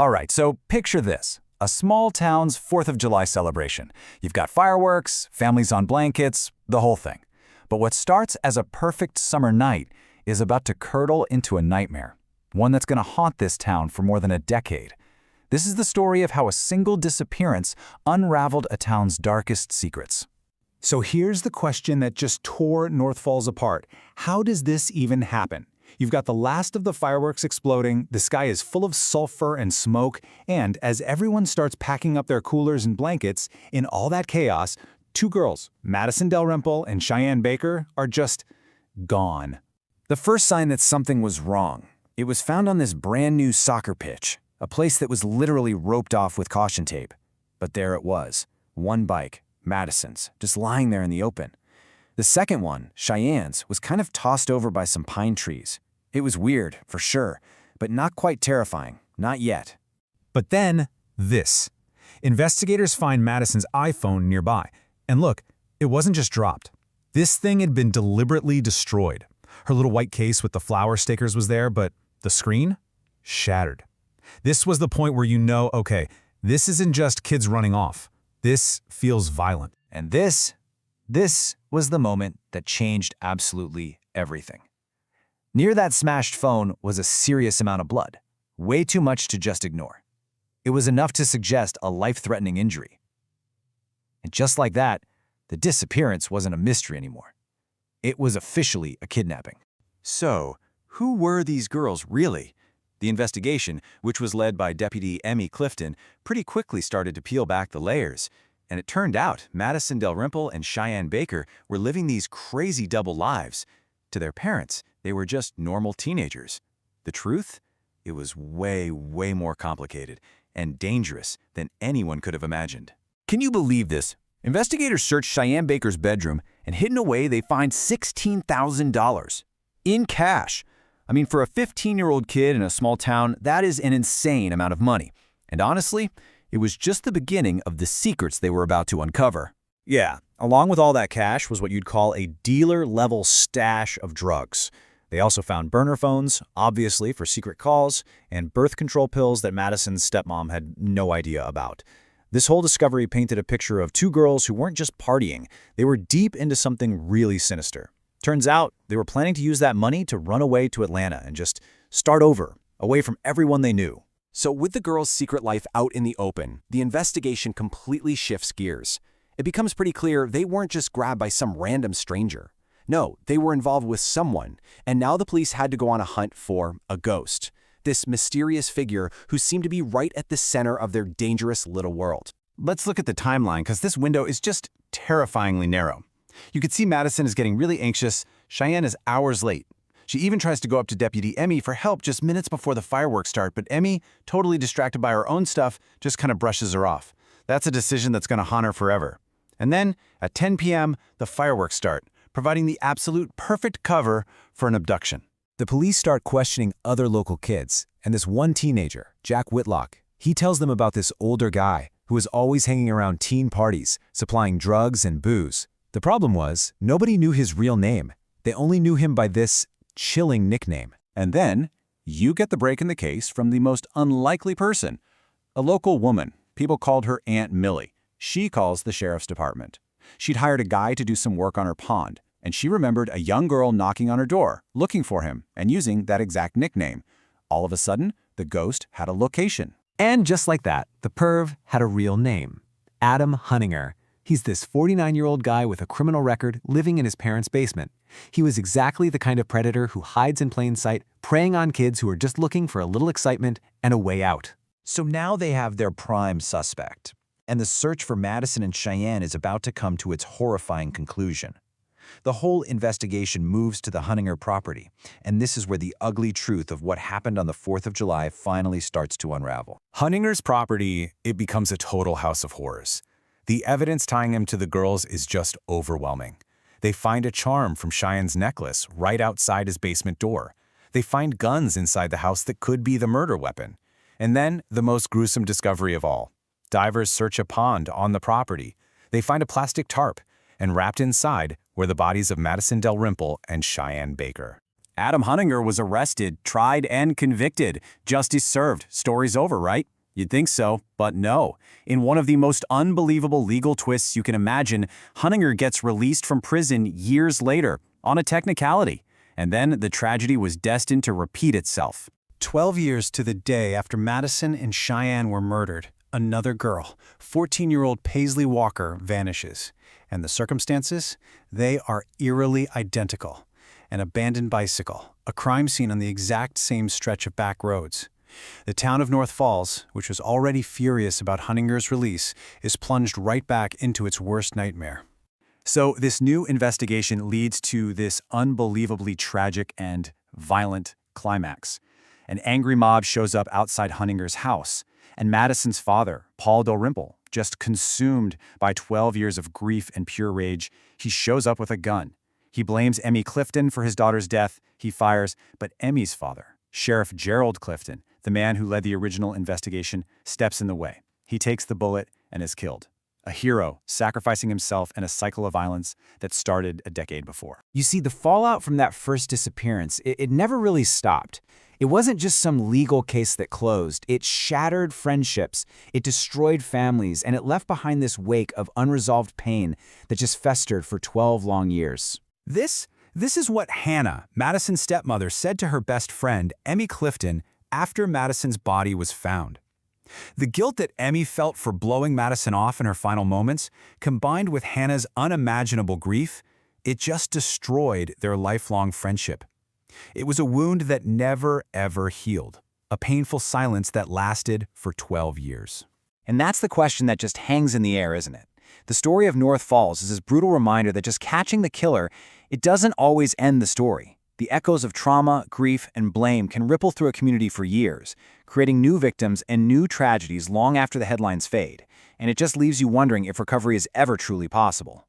All right, so picture this. A small town's 4th of July celebration. You've got fireworks, families on blankets, the whole thing. But what starts as a perfect summer night is about to curdle into a nightmare, one that's going to haunt this town for more than a decade. This is the story of how a single disappearance unraveled a town's darkest secrets. So here's the question that just tore North Falls apart. How does this even happen? You've got the last of the fireworks exploding, the sky is full of sulfur and smoke, and as everyone starts packing up their coolers and blankets, in all that chaos, two girls, Madison Dalrymple and Cheyenne Baker, are just gone. The first sign that something was wrong. It was found on this brand new soccer pitch, a place that was literally roped off with caution tape. But there it was, one bike, Madison's, just lying there in the open. The second one, Cheyenne's, was kind of tossed over by some pine trees. It was weird, for sure, but not quite terrifying, not yet. But then, this. Investigators find Madison's iPhone nearby. And look, it wasn't just dropped. This thing had been deliberately destroyed. Her little white case with the flower stickers was there, but the screen? Shattered. This was the point where you know, okay, this isn't just kids running off. This feels violent. And this was the moment that changed absolutely everything. Near that smashed phone was a serious amount of blood, way too much to just ignore. It was enough to suggest a life-threatening injury. And just like that, the disappearance wasn't a mystery anymore. It was officially a kidnapping. So, who were these girls really? The investigation, which was led by Deputy Emmy Clifton, pretty quickly started to peel back the layers. And it turned out Madison Dalrymple and Cheyenne Baker were living these crazy double lives. To their parents, they were just normal teenagers. The truth? It was way, way more complicated and dangerous than anyone could have imagined. Can you believe this? Investigators searched Cheyenne Baker's bedroom, and hidden away they find $16,000 in cash. I mean, for a 15-year-old kid in a small town, that is an insane amount of money. And honestly, it was just the beginning of the secrets they were about to uncover. Yeah, along with all that cash was what you'd call a dealer-level stash of drugs. They also found burner phones, obviously for secret calls, and birth control pills that Madison's stepmom had no idea about. This whole discovery painted a picture of two girls who weren't just partying, they were deep into something really sinister. Turns out, they were planning to use that money to run away to Atlanta and just start over, away from everyone they knew. So with the girls' secret life out in the open, the investigation completely shifts gears. It becomes pretty clear they weren't just grabbed by some random stranger. No, they were involved with someone, and now the police had to go on a hunt for a ghost. This mysterious figure who seemed to be right at the center of their dangerous little world. Let's look at the timeline, because this window is just terrifyingly narrow. You could see Madison is getting really anxious. Cheyenne is hours late. She even tries to go up to Deputy Emmy for help just minutes before the fireworks start, but Emmy, totally distracted by her own stuff, just kind of brushes her off. That's a decision that's going to haunt her forever. And then, at 10 p.m., the fireworks start, providing the absolute perfect cover for an abduction. The police start questioning other local kids, and this one teenager, Jack Whitlock, he tells them about this older guy who was always hanging around teen parties, supplying drugs and booze. The problem was, nobody knew his real name. They only knew him by this chilling nickname. And then, you get the break in the case from the most unlikely person. A local woman. People called her Aunt Millie. She calls the sheriff's department. She'd hired a guy to do some work on her pond, and she remembered a young girl knocking on her door, looking for him, and using that exact nickname. All of a sudden, the ghost had a location. And just like that, the perv had a real name. Adam Hunninger. He's this 49-year-old guy with a criminal record living in his parents' basement. He was exactly the kind of predator who hides in plain sight, preying on kids who are just looking for a little excitement and a way out. So now they have their prime suspect, and the search for Madison and Cheyenne is about to come to its horrifying conclusion. The whole investigation moves to the Hunninger property, and this is where the ugly truth of what happened on the 4th of July finally starts to unravel. Hunninger's property, it becomes a total house of horrors. The evidence tying him to the girls is just overwhelming. They find a charm from Cheyenne's necklace right outside his basement door. They find guns inside the house that could be the murder weapon. And then, the most gruesome discovery of all. Divers search a pond on the property. They find a plastic tarp, and wrapped inside were the bodies of Madison Dalrymple and Cheyenne Baker. Adam Hunninger was arrested, tried, and convicted. Justice served. Story's over, right? You'd think so, but no. In one of the most unbelievable legal twists you can imagine, Hunninger gets released from prison years later, on a technicality. And then the tragedy was destined to repeat itself. 12 years to the day after Madison and Cheyenne were murdered, another girl, 14-year-old Paisley Walker, vanishes. And the circumstances? They are eerily identical. An abandoned bicycle, a crime scene on the exact same stretch of back roads. The town of North Falls, which was already furious about Hunninger's release, is plunged right back into its worst nightmare. So this new investigation leads to this unbelievably tragic and violent climax. An angry mob shows up outside Hunninger's house, and Madison's father, Paul Dalrymple, just consumed by 12 years of grief and pure rage, he shows up with a gun. He blames Emmy Clifton for his daughter's death. He fires, but Emmy's father, Sheriff Gerald Clifton, the man who led the original investigation, steps in the way. He takes the bullet and is killed. A hero sacrificing himself in a cycle of violence that started a decade before. You see, the fallout from that first disappearance, it never really stopped. It wasn't just some legal case that closed. It shattered friendships, it destroyed families, and it left behind this wake of unresolved pain that just festered for 12 long years. This is what Hannah, Madison's stepmother, said to her best friend, Emmy Clifton, after Madison's body was found. The guilt that Emmy felt for blowing Madison off in her final moments, combined with Hannah's unimaginable grief, it just destroyed their lifelong friendship. It was a wound that never, ever healed, a painful silence that lasted for 12 years. And that's the question that just hangs in the air, isn't it? The story of North Falls is this brutal reminder that just catching the killer, it doesn't always end the story. The echoes of trauma, grief, and blame can ripple through a community for years, creating new victims and new tragedies long after the headlines fade. And it just leaves you wondering if recovery is ever truly possible.